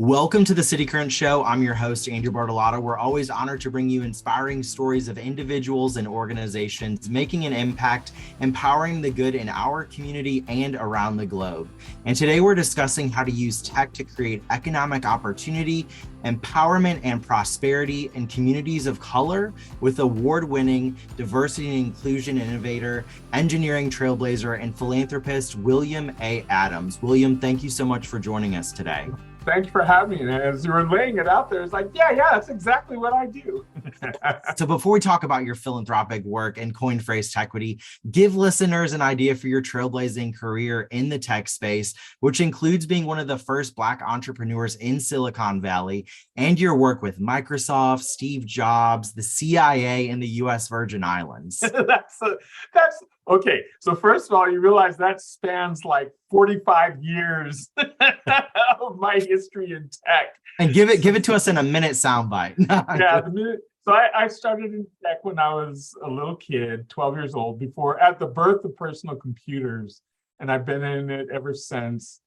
Welcome to the City Current Show. I'm your host, Andrew Bartolotta. We're always honored to bring you inspiring stories of individuals and organizations making an impact, empowering the good in our community and around the globe. And today we're discussing how to use tech to create economic opportunity, empowerment, and prosperity in communities of color with award-winning diversity and inclusion innovator, engineering trailblazer, and philanthropist, William A. Adams. William, thank you so much for joining us today. Thank you for having me. And as you were laying it out there, it's like, yeah, that's exactly what I do. So before we talk about your philanthropic work and coined phrase Tequity, give listeners an idea for your trailblazing career in the tech space, which includes being one of the first Black entrepreneurs in Silicon Valley, and your work with Microsoft, Steve Jobs, the CIA, and the U.S. Virgin Islands. That's okay. So first of all, you realize that spans like 45 years of my history in tech. And give it to us in a minute soundbite. So I started in tech when I was a little kid, 12 years old, at the birth of personal computers. And I've been in it ever since.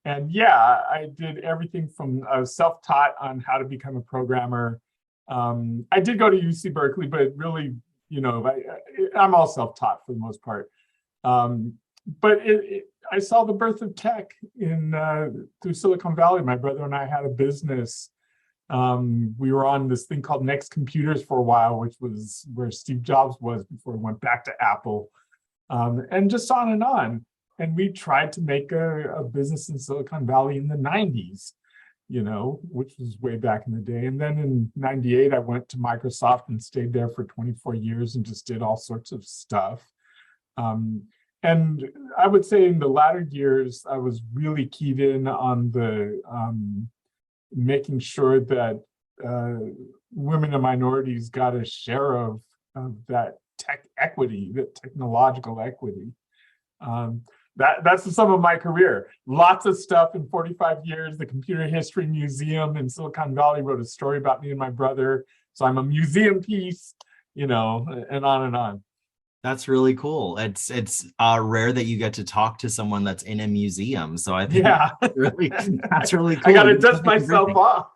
And yeah, I did everything from I was self-taught on how to become a programmer. I did go to UC Berkeley, but really, I'm all self-taught for the most part. But I saw the birth of tech through Silicon Valley. My brother and I had a business. We were on this thing called Next Computers for a while, which was where Steve Jobs was before he went back to Apple, and just on and on. And we tried to make a business in Silicon Valley in the 90s, which was way back in the day. And then in 98, I went to Microsoft and stayed there for 24 years and just did all sorts of stuff. And I would say in the latter years, I was really keyed in on the making sure that women and minorities got a share of that tech equity, that technological equity. That's the sum of my career. Lots of stuff in 45 years. The Computer History Museum in Silicon Valley wrote a story about me and my brother. So I'm a museum piece, and on and on. That's really cool. It's rare that you get to talk to someone that's in a museum. So I think that's really cool. I got to dust myself off.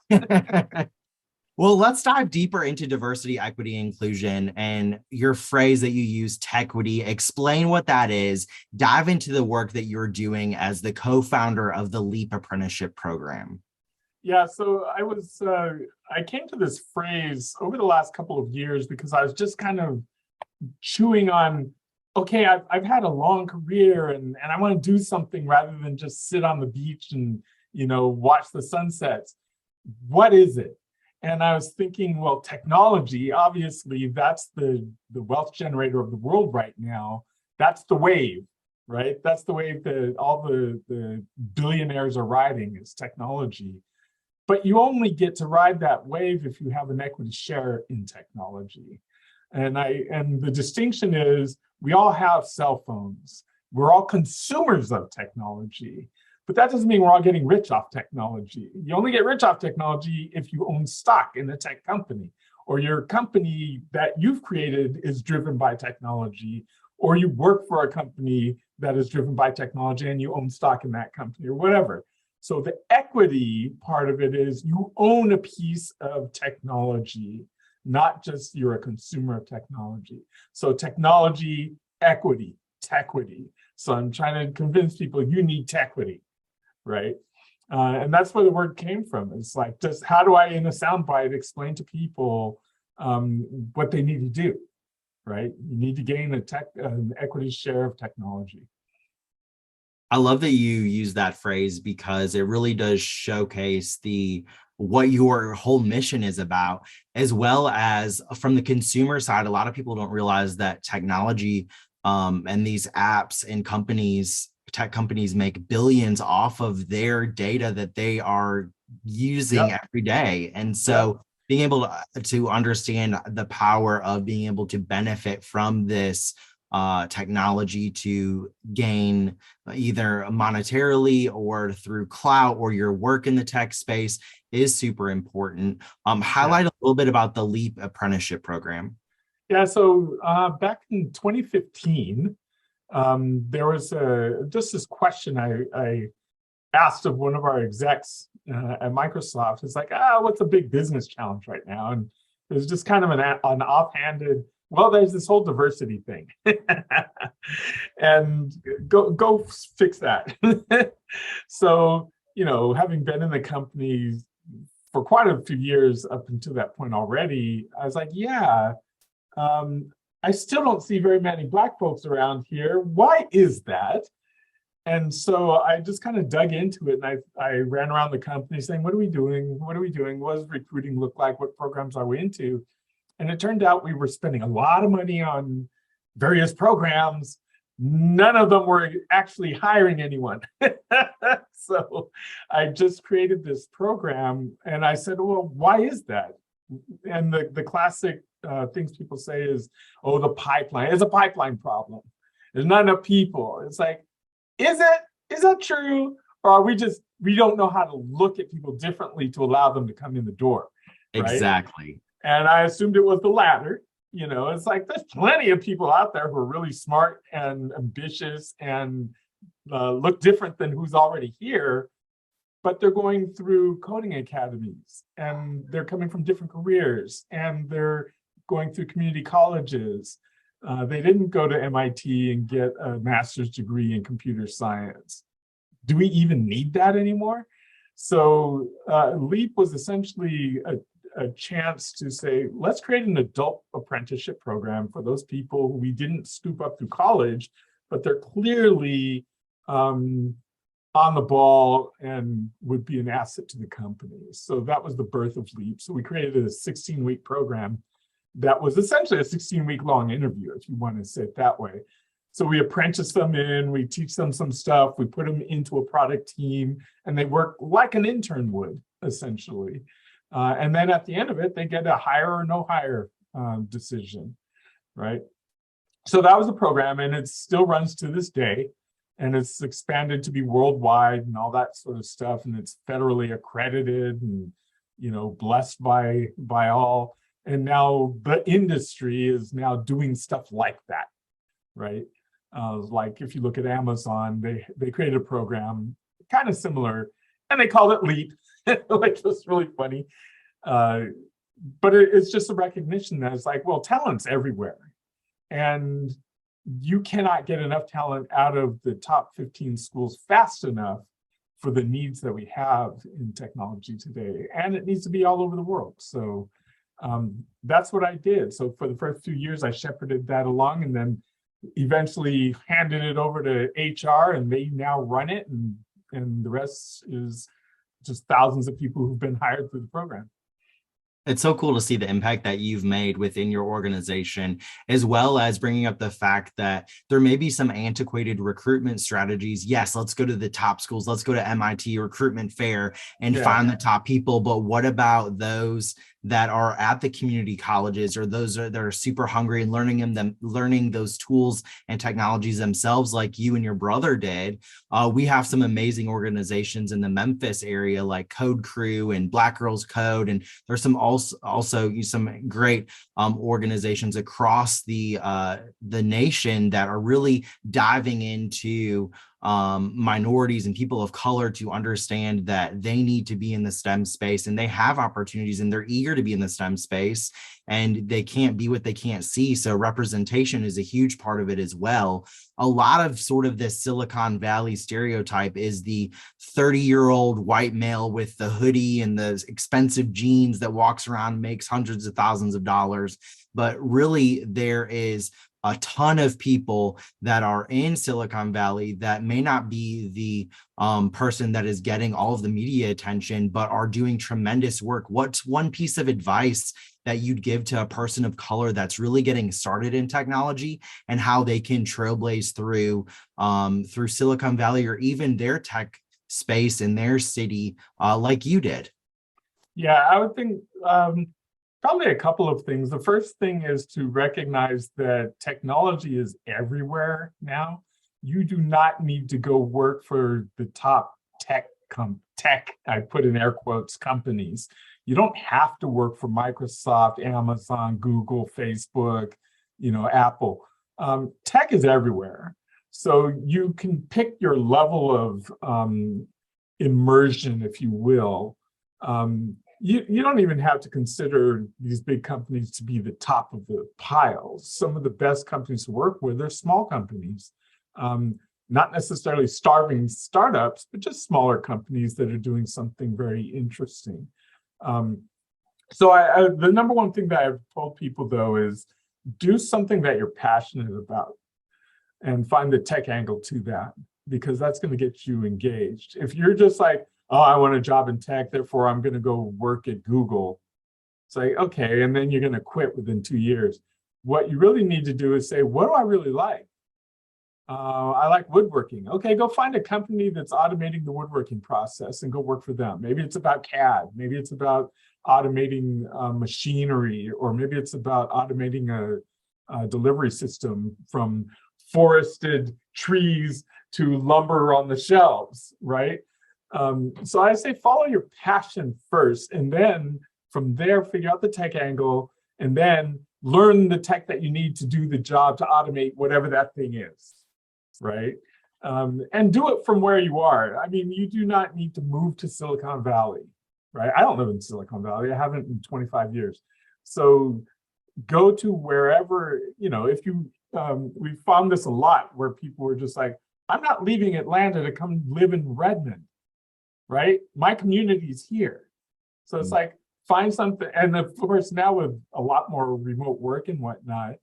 Well, let's dive deeper into diversity, equity, inclusion, and your phrase that you use, Tequity. Explain what that is. Dive into the work that you're doing as the co-founder of the LEAP apprenticeship program. Yeah, so I came to this phrase over the last couple of years because I was just kind of chewing on, okay, I've had a long career and I want to do something rather than just sit on the beach and, watch the sunsets. What is it? And I was thinking, well, technology, obviously, that's the wealth generator of the world right now. That's the wave, right? That's the wave that all the billionaires are riding is technology. But you only get to ride that wave if you have an equity share in technology. And the distinction is we all have cell phones. We're all consumers of technology. But that doesn't mean we're all getting rich off technology. You only get rich off technology if you own stock in a tech company, or your company that you've created is driven by technology, or you work for a company that is driven by technology and you own stock in that company or whatever. So the equity part of it is you own a piece of technology, not just you're a consumer of technology. So technology, equity, tequity. So I'm trying to convince people you need tequity. Right. And that's where the word came from. It's like, just how do I, in a soundbite, explain to people what they need to do, right? You need to gain an equity share of technology. I love that you use that phrase because it really does showcase what your whole mission is about, as well as from the consumer side. A lot of people don't realize that technology and these apps and tech companies make billions off of their data that they are using every day. And so being able to understand the power of being able to benefit from this technology to gain either monetarily or through clout or your work in the tech space is super important. Highlight a little bit about the LEAP apprenticeship program. Yeah, so back in 2015, there was just this question I asked of one of our execs at Microsoft, it's like, what's a big business challenge right now? And it was just kind of an offhanded, well, there's this whole diversity thing. And go fix that. So, having been in the company for quite a few years up until that point already, I was like, yeah, I still don't see very many Black folks around here. Why is that? And so I just kind of dug into it, and I ran around the company saying, what are we doing? What are we doing? What does recruiting look like? What programs are we into? And it turned out we were spending a lot of money on various programs. None of them were actually hiring anyone. So I just created this program, and I said, well, why is that? And the classic things people say is, oh, the pipeline. It's a pipeline problem. There's not enough people. It's like, is that true? Or are we don't know how to look at people differently to allow them to come in the door, right? Exactly. And I assumed it was the latter. It's like there's plenty of people out there who are really smart and ambitious and look different than who's already here, but they're going through coding academies, and they're coming from different careers, and they're going through community colleges. They didn't go to MIT and get a master's degree in computer science. Do we even need that anymore? So LEAP was essentially a chance to say, let's create an adult apprenticeship program for those people who we didn't scoop up through college, but they're clearly on the ball and would be an asset to the company. So that was the birth of LEAP. So we created a 16-week program that was essentially a 16-week long interview, if you want to say it that way. So we apprentice them in, we teach them some stuff, we put them into a product team, and they work like an intern would, essentially. And then at the end of it, they get a hire or no hire decision, right? So that was the program, and it still runs to this day, and it's expanded to be worldwide and all that sort of stuff, and it's federally accredited and blessed by all. And now the industry is now doing stuff like that, right? Like if you look at Amazon, they created a program kind of similar, and they called it LEAP, which was really funny. But it's just a recognition that it's like, well, talent's everywhere. And you cannot get enough talent out of the top 15 schools fast enough for the needs that we have in technology today. And it needs to be all over the world. So that's what I did. So for the first few years, I shepherded that along, and then eventually handed it over to HR, and they now run it. And the rest is just thousands of people who've been hired through the program. It's so cool to see the impact that you've made within your organization, as well as bringing up the fact that there may be some antiquated recruitment strategies. Yes, let's go to the top schools. Let's go to MIT recruitment fair and find the top people. But what about those that are at the community colleges, or those that are super hungry and learning those tools and technologies themselves, like you and your brother did? We have some amazing organizations in the Memphis area, like Code Crew and Black Girls Code, and there's some also some great organizations across the nation that are really diving into minorities and people of color to understand that they need to be in the STEM space, and they have opportunities, and they're eager to be in the STEM space, and they can't be what they can't see. So representation is a huge part of it as well. A lot of sort of this Silicon Valley stereotype is the 30-year-old white male with the hoodie and the expensive jeans that walks around and makes hundreds of thousands of dollars. But really, there is a ton of people that are in Silicon Valley that may not be the person that is getting all of the media attention, but are doing tremendous work. What's one piece of advice that you'd give to a person of color that's really getting started in technology, and how they can trailblaze through Silicon Valley, or even their tech space in their city, like you did? Yeah, I would think probably a couple of things. The first thing is to recognize that technology is everywhere now. You do not need to go work for the top tech, I put in air quotes, companies. You don't have to work for Microsoft, Amazon, Google, Facebook, Apple. Tech is everywhere. So you can pick your level of immersion, if you will. You don't even have to consider these big companies to be the top of the pile. Some of the best companies to work with are small companies, not necessarily starving startups, but just smaller companies that are doing something very interesting. So the number one thing that I've told people, though, is do something that you're passionate about and find the tech angle to that, because that's going to get you engaged. If you're just like, oh, I want a job in tech, therefore I'm going to go work at Google. It's like, okay, and then you're going to quit within 2 years. What you really need to do is say, what do I really like? I like woodworking. Okay, go find a company that's automating the woodworking process and go work for them. Maybe it's about CAD. Maybe it's about automating machinery, or maybe it's about automating a delivery system from forested trees to lumber on the shelves, right? So I say follow your passion first, and then from there, figure out the tech angle, and then learn the tech that you need to do the job to automate whatever that thing is, right? And do it from where you are. I mean, you do not need to move to Silicon Valley, right? I don't live in Silicon Valley. I haven't in 25 years. So go to wherever, if you, we found this a lot where people were just like, I'm not leaving Atlanta to come live in Redmond, right? My community's here. So it's like, find something. And of course, now with a lot more remote work and whatnot,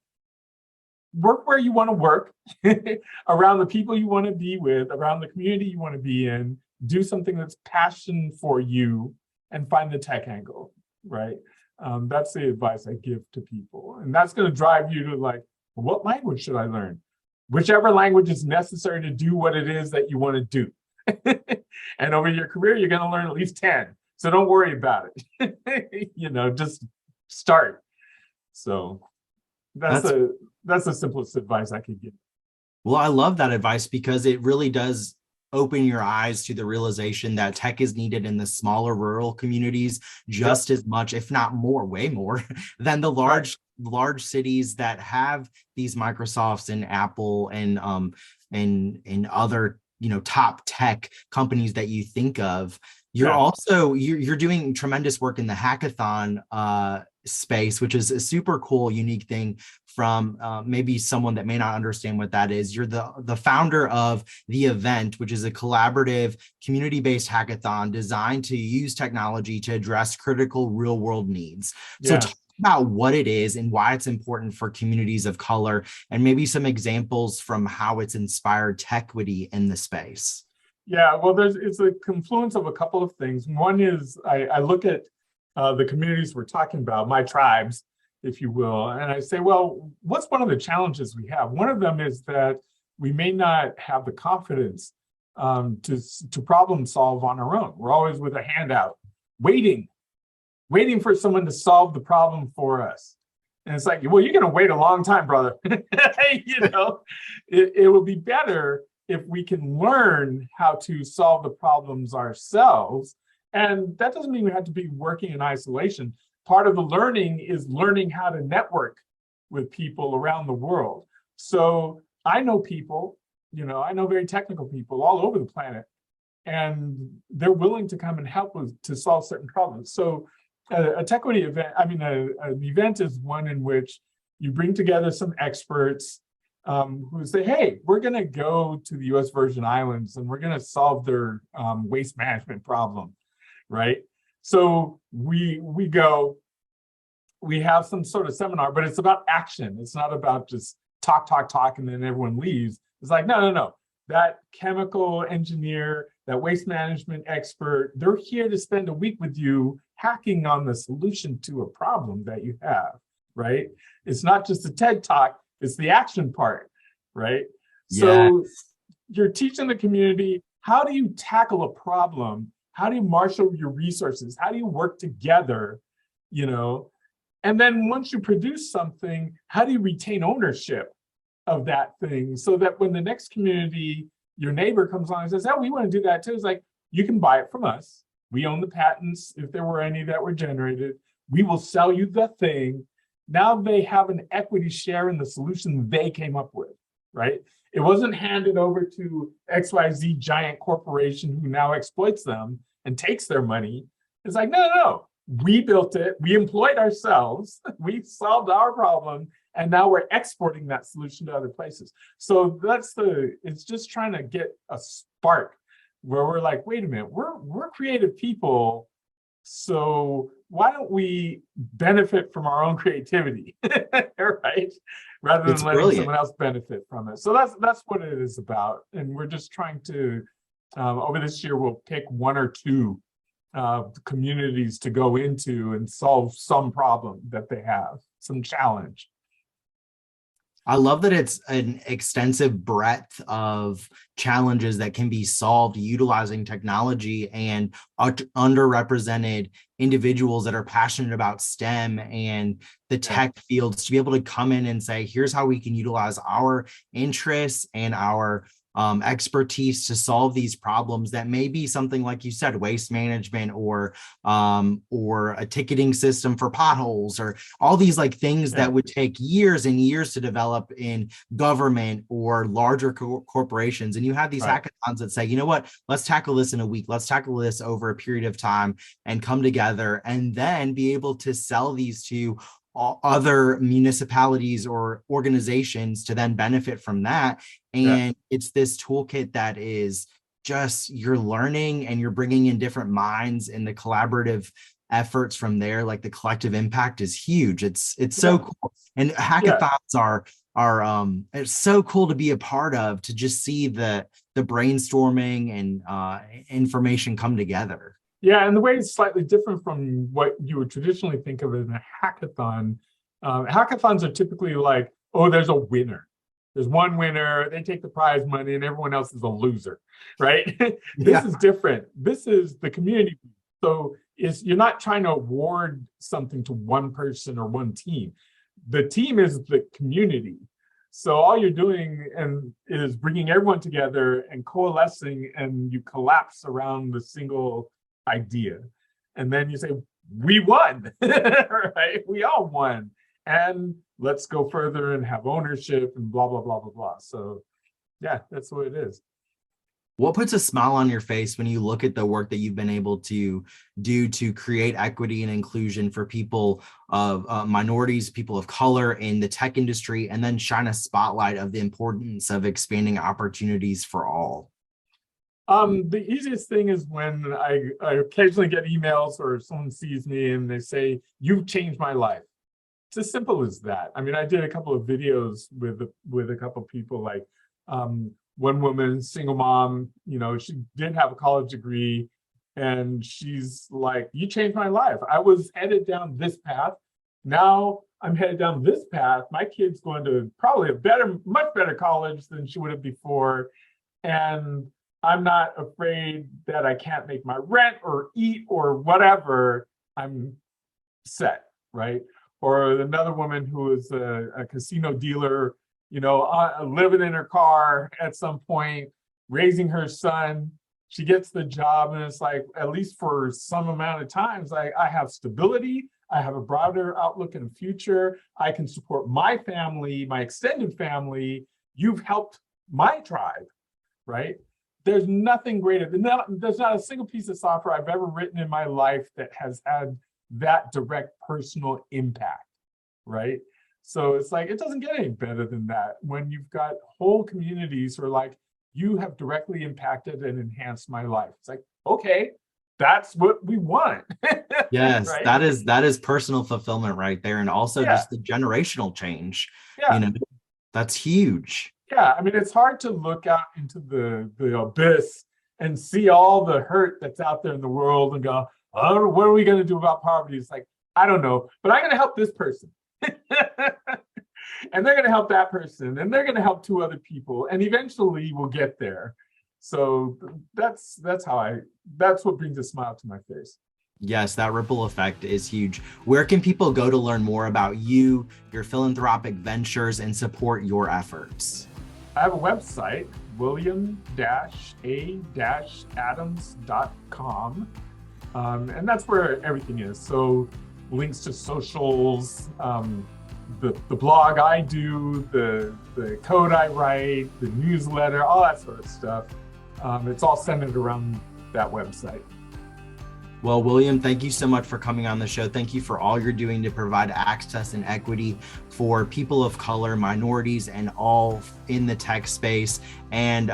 work where you want to work, around the people you want to be with, around the community you want to be in, do something that's passion for you, and find the tech angle, right? That's the advice I give to people. And that's going to drive you to like, what language should I learn? Whichever language is necessary to do what it is that you want to do. And over your career, you're going to learn at least 10. So don't worry about it. Just start. So that's the simplest advice I could give. Well, I love that advice because it really does open your eyes to the realization that tech is needed in the smaller rural communities just as much, if not more, way more than the large cities that have these Microsofts and Apple and other top tech companies that you think of. You're also you're doing tremendous work in the hackathon space, which is a super cool, unique thing from maybe someone that may not understand what that is. You're the founder of The Event, which is a collaborative, community-based hackathon designed to use technology to address critical real-world needs. So talk about what it is and why it's important for communities of color, and maybe some examples from how it's inspired Tequity in the space. Yeah, well, it's a confluence of a couple of things. One is I look at the communities we're talking about, my tribes, if you will, and I say, well, what's one of the challenges we have? One of them is that we may not have the confidence to problem solve on our own. We're always with a handout, waiting for someone to solve the problem for us. And it's like, well, you're going to wait a long time, brother. It will be better if we can learn how to solve the problems ourselves. And that doesn't mean we have to be working in isolation. Part of the learning is learning how to network with people around the world. So I know people, I know very technical people all over the planet, and they're willing to come and help to solve certain problems. So a Tequity event, an event is one in which you bring together some experts who say, hey, we're going to go to the US Virgin Islands and we're going to solve their waste management problem, right? So we go, we have some sort of seminar, but it's about action. It's not about just talk, and then everyone leaves. It's like, no. That chemical engineer, that waste management expert, they're here to spend a week with you hacking on the solution to a problem that you have, right? It's not just a TED Talk, it's the action part, right? So you're teaching the community, how do you tackle a problem? How do you marshal your resources? How do you work together, And then once you produce something, how do you retain ownership of that thing so that when the next community, your neighbor comes along and says, oh, we want to do that too. It's like, you can buy it from us. We own the patents if there were any that were generated. We will sell you the thing. Now they have an equity share in the solution they came up with, right? It wasn't handed over to XYZ giant corporation who now exploits them and takes their money. It's like, no, no, no. We built it. We employed ourselves. We solved our problem. And now we're exporting that solution to other places. So it's just trying to get a spark where we're like, wait a minute, we're creative people. So why don't we benefit from our own creativity, right? Rather It's than letting brilliant. someone else benefit from it. So that's what it is about. And we're just trying to, over this year, we'll pick one or two communities to go into and solve some problem that they have, some challenge. I love that it's an extensive breadth of challenges that can be solved utilizing technology and underrepresented individuals that are passionate about STEM and the tech fields to be able to come in and say, here's how we can utilize our interests and our expertise to solve these problems that may be something like you said, waste management or a ticketing system for potholes or all these like things that would take years and years to develop in government or larger corporations. And you have these hackathons that say, you know what, let's tackle this in a week. Let's tackle this over a period of time and come together and then be able to sell these to other municipalities or organizations to then benefit from that. And it's this toolkit that is just, you're learning and you're bringing in different minds, and the collaborative efforts from there, like the collective impact is huge. It's so cool. And hackathons are it's so cool to be a part of, to just see the brainstorming and information come together. Yeah, and the way it's slightly different from what you would traditionally think of as a hackathon. Hackathons are typically like, oh, there's a winner. There's one winner, they take the prize money, and everyone else is a loser, right? This is different. This is the community. So you're not trying to award something to one person or one team. The team is the community. So all you're doing is bringing everyone together and coalescing, and you collapse around the single idea. And then you say, we won, right? We all won. And let's go further and have ownership and blah, blah, blah, blah, blah. So yeah, that's what it is. What puts a smile on your face when you look at the work that you've been able to do to create equity and inclusion for people of minorities, people of color in the tech industry, and then shine a spotlight of the importance of expanding opportunities for all? The easiest thing is when I occasionally get emails or someone sees me and they say, you've changed my life. It's as simple as that. I mean, I did a couple of videos with a couple of people, like one woman, single mom, you know, she did have a college degree, and she's like, you changed my life. I was headed down this path. Now I'm headed down this path. My kid's going to probably much better college than she would have before. And I'm not afraid that I can't make my rent or eat or whatever. I'm set, right? Or another woman who is a casino dealer, you know, living in her car at some point, raising her son. She gets the job, and it's like, at least for some amount of time, it's like, I have stability. I have a broader outlook in the future. I can support my family, my extended family. You've helped my tribe, right? There's nothing greater than that. There's not a single piece of software I've ever written in my life that has had that direct personal impact, right? So it's like, it doesn't get any better than that when you've got whole communities who are like, you have directly impacted and enhanced my life. It's like, okay, that's what we want. Yes, right? that is personal fulfillment right there. And also just the generational change, you know, that's huge. Yeah, I mean, it's hard to look out into the abyss and see all the hurt that's out there in the world and go, oh, what are we going to do about poverty? It's like, I don't know, but I'm going to help this person. And they're going to help that person, and they're going to help two other people, and eventually we'll get there. So that's what brings a smile to my face. Yes, that ripple effect is huge. Where can people go to learn more about you, your philanthropic ventures, and support your efforts? I have a website, william-a-adams.com. And that's where everything is. So links to socials, the blog I do, the code I write, the newsletter, all that sort of stuff. It's all centered around that website. Well, William, thank you so much for coming on the show. Thank you for all you're doing to provide access and equity for people of color, minorities, and all in the tech space. And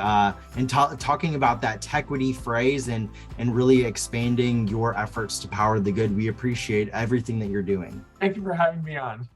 talking about that Tequity phrase and really expanding your efforts to power the good. We appreciate everything that you're doing. Thank you for having me on.